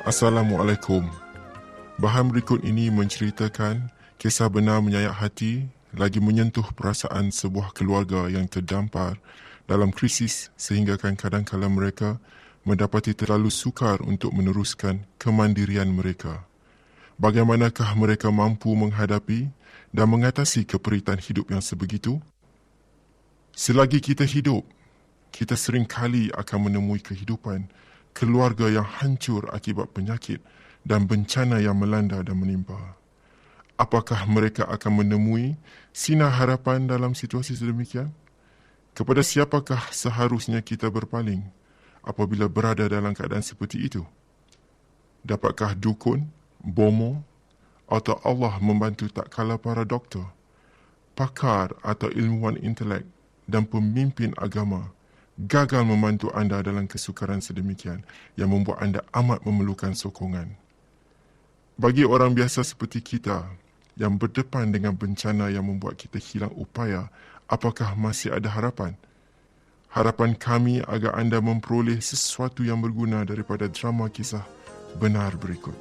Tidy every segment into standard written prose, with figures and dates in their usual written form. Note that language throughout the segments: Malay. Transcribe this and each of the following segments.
Assalamualaikum. Bahan berikut ini menceritakan kisah benar menyayat hati lagi menyentuh perasaan sebuah keluarga yang terdampar dalam krisis sehinggakan kadang-kala mereka mendapati terlalu sukar untuk meneruskan kemandirian mereka. Bagaimanakah mereka mampu menghadapi dan mengatasi keperitan hidup yang sebegitu? Selagi kita hidup, kita sering kali akan menemui kehidupan keluarga yang hancur akibat penyakit dan bencana yang melanda dan menimpa. Apakah mereka akan menemui sinar harapan dalam situasi sedemikian? Kepada siapakah seharusnya kita berpaling apabila berada dalam keadaan seperti itu? Dapatkah dukun, bomo atau Allah membantu tak kala para doktor, pakar atau ilmuwan intelek dan pemimpin agama gagal membantu anda dalam kesukaran sedemikian yang membuat anda amat memerlukan sokongan? Bagi orang biasa seperti kita yang berdepan dengan bencana yang membuat kita hilang upaya, apakah masih ada harapan? Harapan kami agar anda memperoleh sesuatu yang berguna daripada drama kisah benar berikut.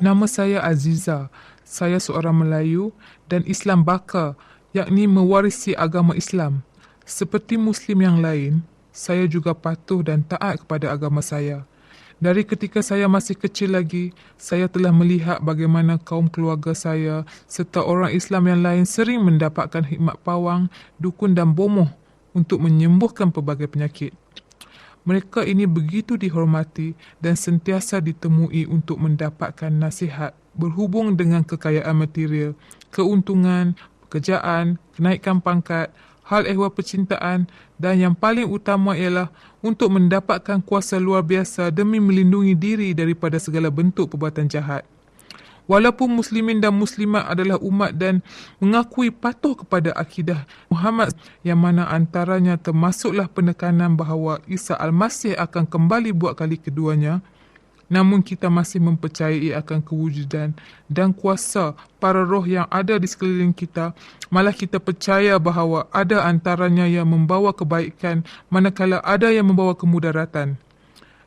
Nama saya Aziza. Saya seorang Melayu dan Islam baka, yakni mewarisi agama Islam. Seperti Muslim yang lain, saya juga patuh dan taat kepada agama saya. Dari ketika saya masih kecil lagi, saya telah melihat bagaimana kaum keluarga saya serta orang Islam yang lain sering mendapatkan hikmat pawang, dukun dan bomoh untuk menyembuhkan pelbagai penyakit. Mereka ini begitu dihormati dan sentiasa ditemui untuk mendapatkan nasihat berhubung dengan kekayaan material, keuntungan, pekerjaan, kenaikan pangkat, hal ehwal percintaan dan yang paling utama ialah untuk mendapatkan kuasa luar biasa demi melindungi diri daripada segala bentuk perbuatan jahat. Walaupun muslimin dan muslimat adalah umat dan mengakui patuh kepada akidah Muhammad yang mana antaranya termasuklah penekanan bahawa Isa Al-Masih akan kembali buat kali keduanya, namun kita masih mempercayai akan kewujudan dan kuasa para roh yang ada di sekeliling kita. Malah kita percaya bahawa ada antaranya yang membawa kebaikan manakala ada yang membawa kemudaratan.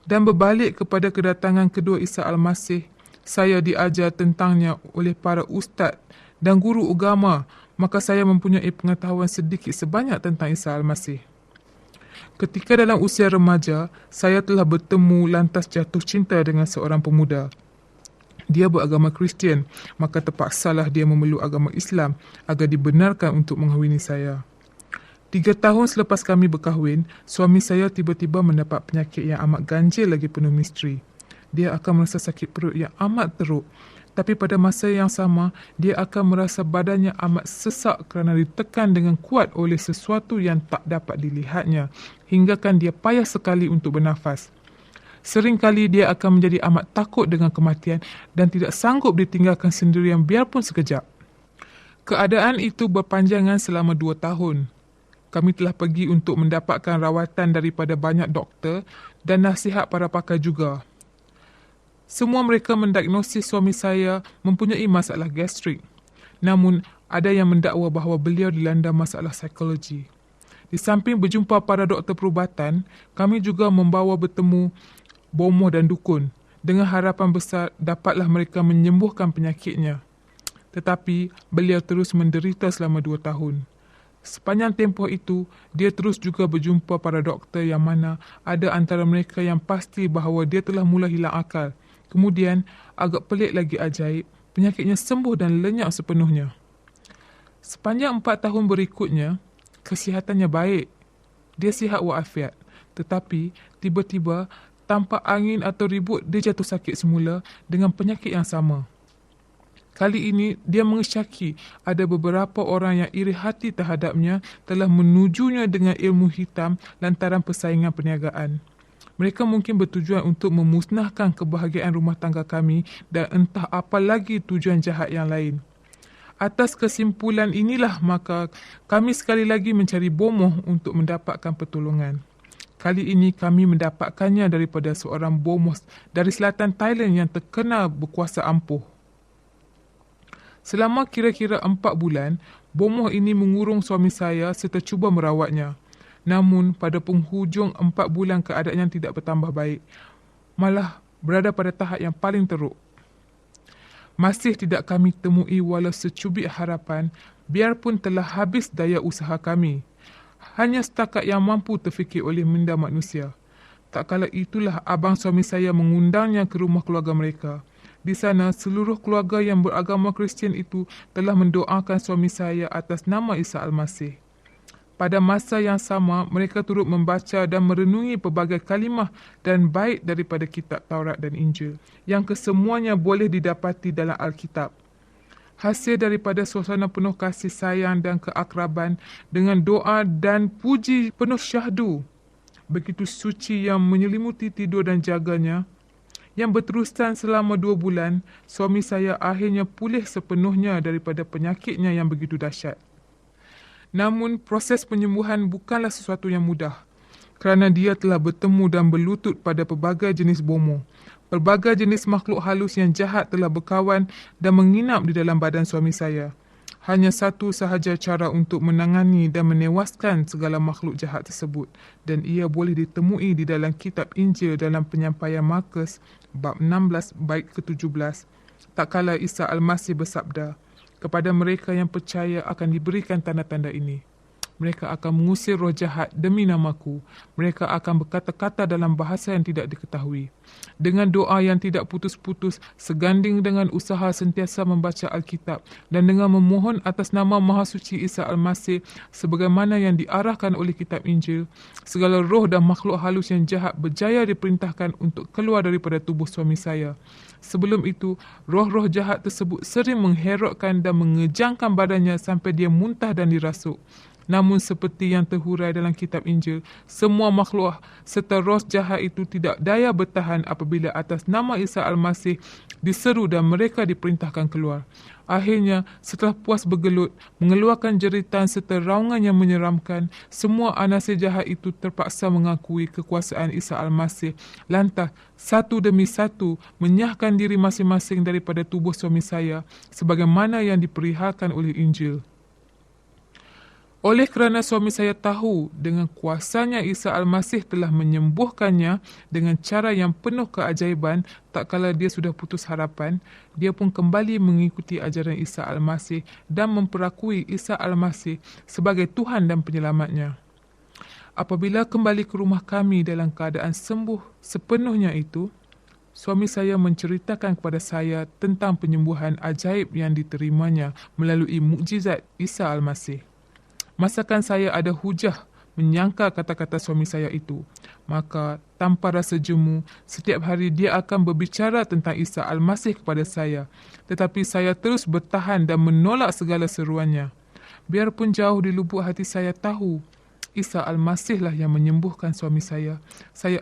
Dan berbalik kepada kedatangan kedua Isa Al-Masih, saya diajar tentangnya oleh para ustaz dan guru agama, maka saya mempunyai pengetahuan sedikit sebanyak tentang Isa Al-Masih. Ketika dalam usia remaja, saya telah bertemu lantas jatuh cinta dengan seorang pemuda. Dia beragama Kristian, maka terpaksalah dia memeluk agama Islam agar dibenarkan untuk mengahwini saya. 3 tahun selepas kami berkahwin, suami saya tiba-tiba mendapat penyakit yang amat ganjil lagi penuh misteri. Dia akan merasa sakit perut yang amat teruk. Tapi pada masa yang sama, dia akan merasa badannya amat sesak kerana ditekan dengan kuat oleh sesuatu yang tak dapat dilihatnya, hinggakan dia payah sekali untuk bernafas. Seringkali dia akan menjadi amat takut dengan kematian dan tidak sanggup ditinggalkan sendirian biarpun sekejap. Keadaan itu berpanjangan selama 2 tahun. Kami telah pergi untuk mendapatkan rawatan daripada banyak doktor dan nasihat para pakar juga. Semua mereka mendiagnosis suami saya mempunyai masalah gastrik. Namun, ada yang mendakwa bahawa beliau dilanda masalah psikologi. Di samping berjumpa para doktor perubatan, kami juga membawa bertemu bomoh dan dukun dengan harapan besar dapatlah mereka menyembuhkan penyakitnya. Tetapi, beliau terus menderita selama 2 tahun. Sepanjang tempoh itu, dia terus juga berjumpa para doktor yang mana ada antara mereka yang pasti bahawa dia telah mula hilang akal. Kemudian, agak pelik lagi ajaib, penyakitnya sembuh dan lenyap sepenuhnya. Sepanjang 4 tahun berikutnya, kesihatannya baik. Dia sihat walafiat. Tetapi, tiba-tiba, tanpa angin atau ribut, dia jatuh sakit semula dengan penyakit yang sama. Kali ini, dia mengesyaki ada beberapa orang yang iri hati terhadapnya telah menujunya dengan ilmu hitam lantaran persaingan perniagaan. Mereka mungkin bertujuan untuk memusnahkan kebahagiaan rumah tangga kami dan entah apa lagi tujuan jahat yang lain. Atas kesimpulan inilah maka kami sekali lagi mencari bomoh untuk mendapatkan pertolongan. Kali ini kami mendapatkannya daripada seorang bomoh dari selatan Thailand yang terkenal berkuasa ampuh. Selama kira-kira 4 bulan, bomoh ini mengurung suami saya serta cuba merawatnya. Namun, pada penghujung 4 bulan keadaannya tidak bertambah baik. Malah berada pada tahap yang paling teruk. Masih tidak kami temui walau secubit harapan, biarpun telah habis daya usaha kami. Hanya setakat yang mampu terfikir oleh minda manusia. Tak kala itulah abang suami saya mengundangnya ke rumah keluarga mereka. Di sana, seluruh keluarga yang beragama Kristian itu telah mendoakan suami saya atas nama Isa Al-Masih. Pada masa yang sama, mereka turut membaca dan merenungi pelbagai kalimah dan bait daripada kitab Taurat dan Injil, yang kesemuanya boleh didapati dalam Alkitab. Hasil daripada suasana penuh kasih sayang dan keakraban dengan doa dan puji penuh syahdu, begitu suci yang menyelimuti tidur dan jaganya, yang berterusan selama 2 bulan, suami saya akhirnya pulih sepenuhnya daripada penyakitnya yang begitu dahsyat. Namun, proses penyembuhan bukanlah sesuatu yang mudah, kerana dia telah bertemu dan berlutut pada pelbagai jenis bomoh. Pelbagai jenis makhluk halus yang jahat telah berkawan dan menginap di dalam badan suami saya. Hanya satu sahaja cara untuk menangani dan menewaskan segala makhluk jahat tersebut, dan ia boleh ditemui di dalam kitab Injil dalam penyampaian Markus bab 16 bait ke-17. Tak kala Isa Al-Masih bersabda, kepada mereka yang percaya akan diberikan tanda-tanda ini. Mereka akan mengusir roh jahat demi namaku. Mereka akan berkata-kata dalam bahasa yang tidak diketahui. Dengan doa yang tidak putus-putus, seganding dengan usaha sentiasa membaca Alkitab dan dengan memohon atas nama Maha Suci Isa Al-Masih sebagaimana yang diarahkan oleh kitab Injil, segala roh dan makhluk halus yang jahat berjaya diperintahkan untuk keluar daripada tubuh suami saya. Sebelum itu, roh-roh jahat tersebut sering mengherokkan dan mengejangkan badannya sampai dia muntah dan dirasuk. Namun seperti yang terhurai dalam kitab Injil, semua makhluk serta roh jahat itu tidak daya bertahan apabila atas nama Isa Al-Masih diseru dan mereka diperintahkan keluar. Akhirnya, setelah puas bergelut, mengeluarkan jeritan serta raungan yang menyeramkan, semua anasir jahat itu terpaksa mengakui kekuasaan Isa Al-Masih. Lantas, satu demi satu, menyahkan diri masing-masing daripada tubuh suami saya, sebagaimana yang diperihalkan oleh Injil. Oleh kerana suami saya tahu dengan kuasanya Isa Al-Masih telah menyembuhkannya dengan cara yang penuh keajaiban, tak kala dia sudah putus harapan, dia pun kembali mengikuti ajaran Isa Al-Masih dan memperakui Isa Al-Masih sebagai Tuhan dan penyelamatnya. Apabila kembali ke rumah kami dalam keadaan sembuh sepenuhnya itu, suami saya menceritakan kepada saya tentang penyembuhan ajaib yang diterimanya melalui mukjizat Isa Al-Masih. Masakan saya ada hujah menyangka kata-kata suami saya itu, maka tanpa rasa jemu, setiap hari dia akan berbicara tentang Isa Al-Masih kepada saya. Tetapi saya terus bertahan dan menolak segala seruannya. Biarpun jauh di lubuk hati saya tahu, Isa Al-Masih lah yang menyembuhkan suami saya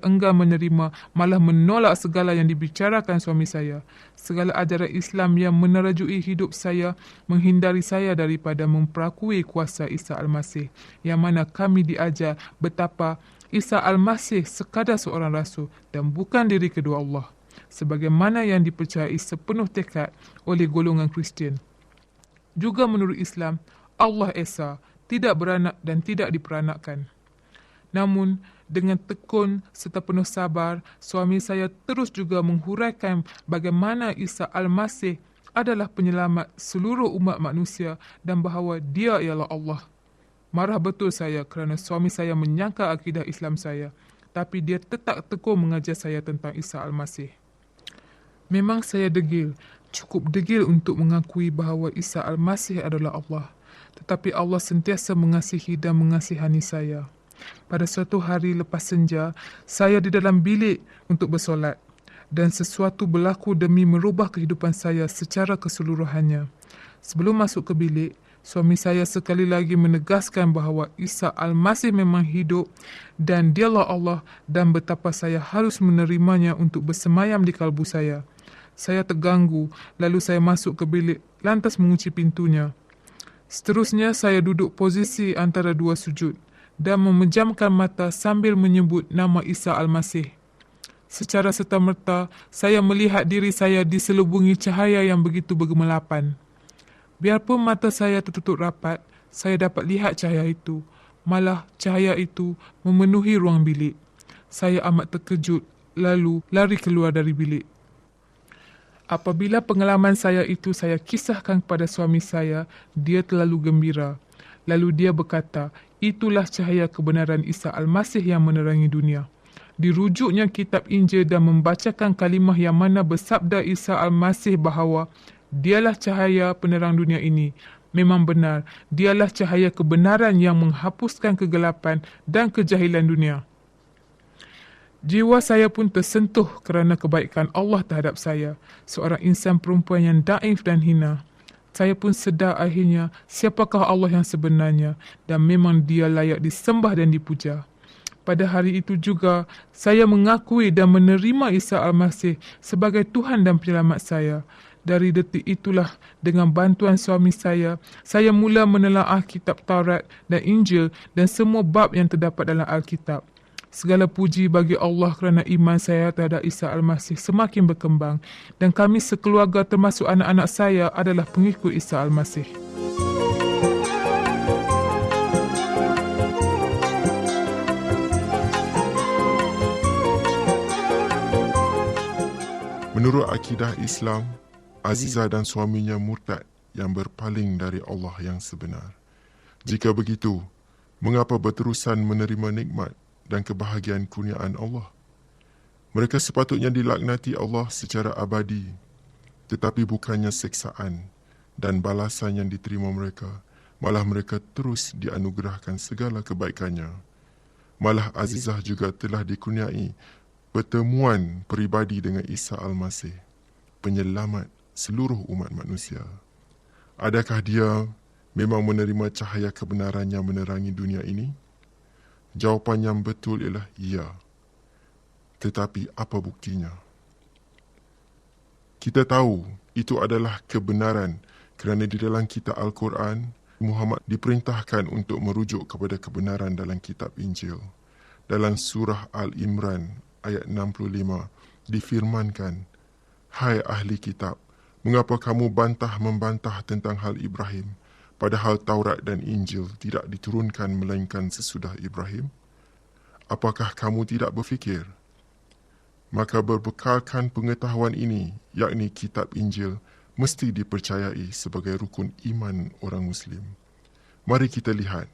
enggan menerima, malah menolak segala yang dibicarakan suami saya. Segala ajaran Islam yang menerajui hidup saya, menghindari saya daripada memperakui kuasa Isa Al-Masih, yang mana kami diajar betapa Isa Al-Masih sekadar seorang rasul dan bukan diri kedua Allah, sebagaimana yang dipercayai sepenuh tekad oleh golongan Kristian. Juga menurut Islam, Allah Esa, tidak beranak dan tidak diperanakkan. Namun, dengan tekun serta penuh sabar, suami saya terus juga menghuraikan bagaimana Isa Al-Masih adalah penyelamat seluruh umat manusia dan bahawa dia ialah Allah. Marah betul saya kerana suami saya menyangka akidah Islam saya, tapi dia tetap tekun mengajar saya tentang Isa Al-Masih. Memang saya degil, cukup degil untuk mengakui bahawa Isa Al-Masih adalah Allah. Tetapi Allah sentiasa mengasihi dan mengasihani saya. Pada suatu hari lepas senja, saya di dalam bilik untuk bersolat dan sesuatu berlaku demi merubah kehidupan saya secara keseluruhannya. Sebelum masuk ke bilik, suami saya sekali lagi menegaskan bahawa Isa Al-Masih memang hidup dan dialah Allah dan betapa saya harus menerimanya untuk bersemayam di kalbu saya. Saya terganggu, lalu saya masuk ke bilik lantas mengunci pintunya. Seterusnya, saya duduk posisi antara dua sujud dan memejamkan mata sambil menyebut nama Isa Al-Masih. Secara serta-merta, saya melihat diri saya diselubungi cahaya yang begitu bergemelapan. Biarpun mata saya tertutup rapat, saya dapat lihat cahaya itu. Malah cahaya itu memenuhi ruang bilik. Saya amat terkejut, lalu lari keluar dari bilik. Apabila pengalaman saya itu saya kisahkan kepada suami saya, dia terlalu gembira. Lalu dia berkata, itulah cahaya kebenaran Isa Al-Masih yang menerangi dunia. Dirujuknya kitab Injil dan membacakan kalimah yang mana bersabda Isa Al-Masih bahawa dialah cahaya penerang dunia ini. Memang benar, dialah cahaya kebenaran yang menghapuskan kegelapan dan kejahilan dunia. Jiwa saya pun tersentuh kerana kebaikan Allah terhadap saya, seorang insan perempuan yang daif dan hina. Saya pun sedar akhirnya siapakah Allah yang sebenarnya dan memang dia layak disembah dan dipuja. Pada hari itu juga, saya mengakui dan menerima Isa Al-Masih sebagai Tuhan dan Penyelamat saya. Dari detik itulah, dengan bantuan suami saya mula menelaah kitab Taurat dan Injil dan semua bab yang terdapat dalam Alkitab. Segala puji bagi Allah kerana iman saya terhadap Isa Al-Masih semakin berkembang dan kami sekeluarga termasuk anak-anak saya adalah pengikut Isa Al-Masih. Menurut akidah Islam, Azizah dan suaminya murtad yang berpaling dari Allah yang sebenar. Jika begitu, mengapa berterusan menerima nikmat dan kebahagiaan kurniaan Allah? Mereka sepatutnya dilaknati Allah secara abadi, tetapi bukannya seksaan dan balasan yang diterima mereka, malah mereka terus dianugerahkan segala kebaikannya. Malah Azizah juga telah dikurniai pertemuan peribadi dengan Isa Al-Masih, penyelamat seluruh umat manusia. Adakah dia memang menerima cahaya kebenaran yang menerangi dunia ini? Jawapan yang betul ialah ya. Tetapi apa buktinya? Kita tahu itu adalah kebenaran kerana di dalam kitab Al-Quran, Muhammad diperintahkan untuk merujuk kepada kebenaran dalam kitab Injil. Dalam surah Al-Imran ayat 65 difirmankan, hai ahli kitab, mengapa kamu membantah tentang hal Ibrahim? Padahal Taurat dan Injil tidak diturunkan melainkan sesudah Ibrahim? Apakah kamu tidak berfikir? Maka berbekalkan pengetahuan ini, yakni kitab Injil, mesti dipercayai sebagai rukun iman orang Muslim. Mari kita lihat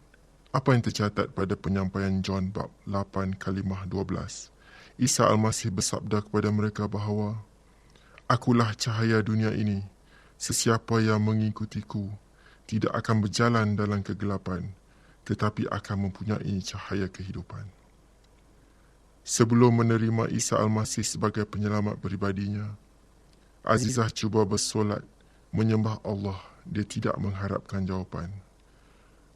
apa yang tercatat pada penyampaian John bab 8 kalimah 12. Isa Al-Masih bersabda kepada mereka bahawa, akulah cahaya dunia ini. Sesiapa yang mengikutiku tidak akan berjalan dalam kegelapan, tetapi akan mempunyai cahaya kehidupan. Sebelum menerima Isa Al-Masih sebagai penyelamat peribadinya, Azizah cuba bersolat, menyembah Allah. Dia tidak mengharapkan jawapan.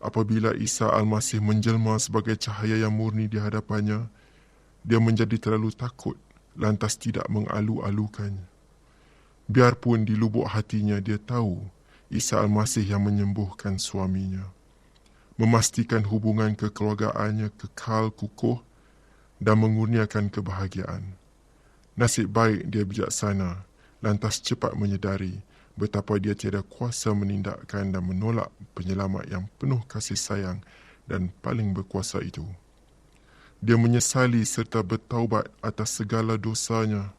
Apabila Isa Al-Masih menjelma sebagai cahaya yang murni di hadapannya, dia menjadi terlalu takut, lantas tidak mengalu-alukannya. Biarpun di lubuk hatinya dia tahu Isa Al-Masih yang menyembuhkan suaminya, memastikan hubungan kekeluargaannya kekal kukuh dan mengurniakan kebahagiaan. Nasib baik dia bijaksana, lantas cepat menyedari betapa dia tiada kuasa menindakkan dan menolak penyelamat yang penuh kasih sayang dan paling berkuasa itu. Dia menyesali serta bertaubat atas segala dosanya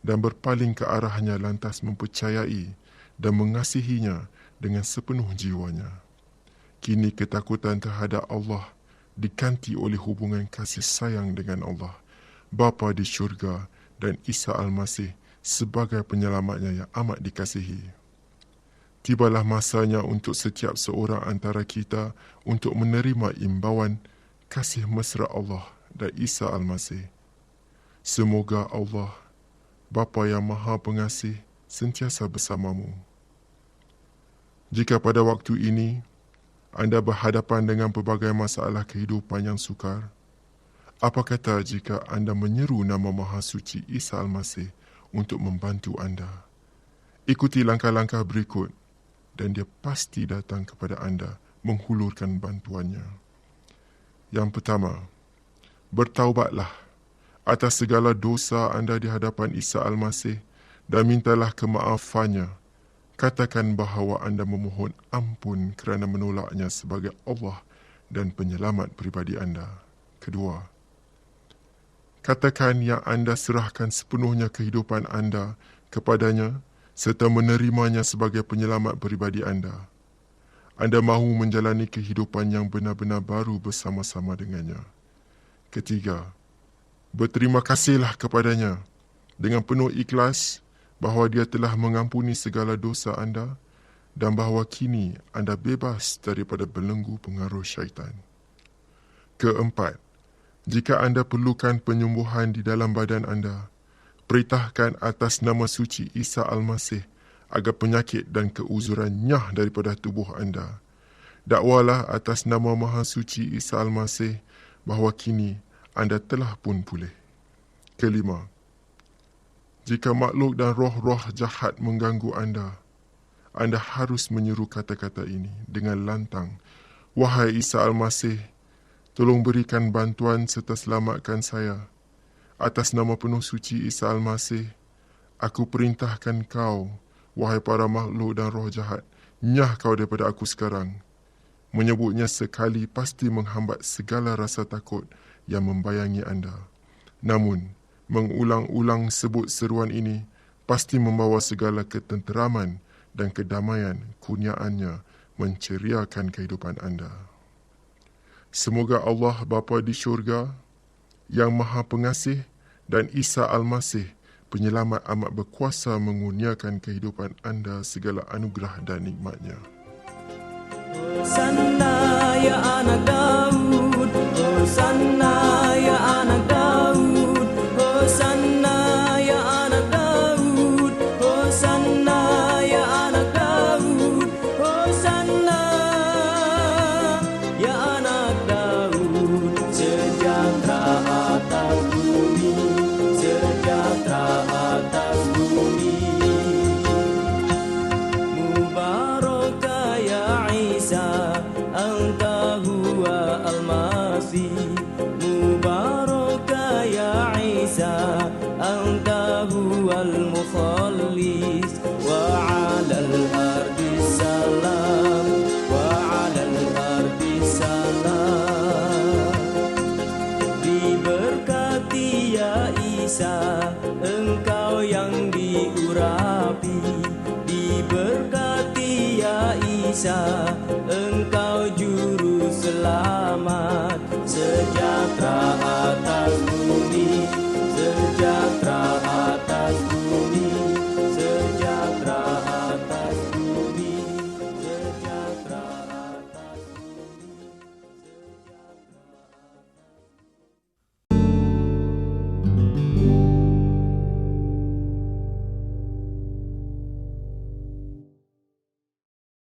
dan berpaling ke arahnya, lantas mempercayai dan mengasihinya dengan sepenuh jiwanya. Kini ketakutan terhadap Allah diganti oleh hubungan kasih sayang dengan Allah, Bapa di syurga, dan Isa Al-Masih sebagai penyelamatnya yang amat dikasihi. Tibalah masanya untuk setiap seorang antara kita untuk menerima imbauan kasih mesra Allah dan Isa Al-Masih. Semoga Allah, Bapa yang Maha Pengasih, sentiasa bersamamu. Jika pada waktu ini anda berhadapan dengan pelbagai masalah kehidupan yang sukar, apa kata jika anda menyeru nama Maha Suci Isa Al-Masih untuk membantu anda? Ikuti langkah-langkah berikut dan dia pasti datang kepada anda menghulurkan bantuannya. Yang pertama, bertaubatlah atas segala dosa anda di hadapan Isa Al-Masih dan mintalah kemaafannya katakan bahawa anda memohon ampun kerana menolaknya sebagai Allah dan penyelamat peribadi anda. Kedua, katakan yang anda serahkan sepenuhnya kehidupan anda kepadanya serta menerimanya sebagai penyelamat peribadi anda. Anda mahu menjalani kehidupan yang benar-benar baru bersama-sama dengannya. Ketiga, berterima kasihlah kepadanya dengan penuh ikhlas bahawa dia telah mengampuni segala dosa anda dan bahawa kini anda bebas daripada belenggu pengaruh syaitan. Keempat, jika anda perlukan penyembuhan di dalam badan anda, perintahkan atas nama suci Isa Al-Masih agar penyakit dan keuzuran nyah daripada tubuh anda. Dakwalah atas nama Maha Suci Isa Al-Masih bahawa kini anda telah pun pulih. Kelima, jika makhluk dan roh-roh jahat mengganggu anda harus menyeru kata-kata ini dengan lantang. Wahai Isa Al-Masih, tolong berikan bantuan serta selamatkan saya. Atas nama penuh suci Isa Al-Masih, aku perintahkan kau, wahai para makhluk dan roh jahat, nyah kau daripada aku sekarang. Menyebutnya sekali pasti menghambat segala rasa takut yang membayangi anda. Namun, mengulang-ulang sebut seruan ini pasti membawa segala ketenteraman dan kedamaian kurniaannya menceriakan kehidupan anda. Semoga Allah Bapa di syurga yang Maha Pengasih dan Isa Al-Masih penyelamat amat berkuasa mengurniakan kehidupan anda segala anugerah dan nikmatnya. Hosanna ya anak Daud, Hosanna ya anak Daud, Hosanna ya anak Daud, Hosanna ya anak Daud, Hosanna ya anak Daud. Sejahtera atas bumi, sejahtera atas bumi. Mubarakah ya Isa, anta huwa al-Masih. Mubarakah ya Isa, anta huwa al-Mukhallis. Wa 'alal ardi salam, wa 'alal ardi salam. Diberkati ya Isa, engkau yang diurapi. Diberkati ya Isa, engkau juru selamat.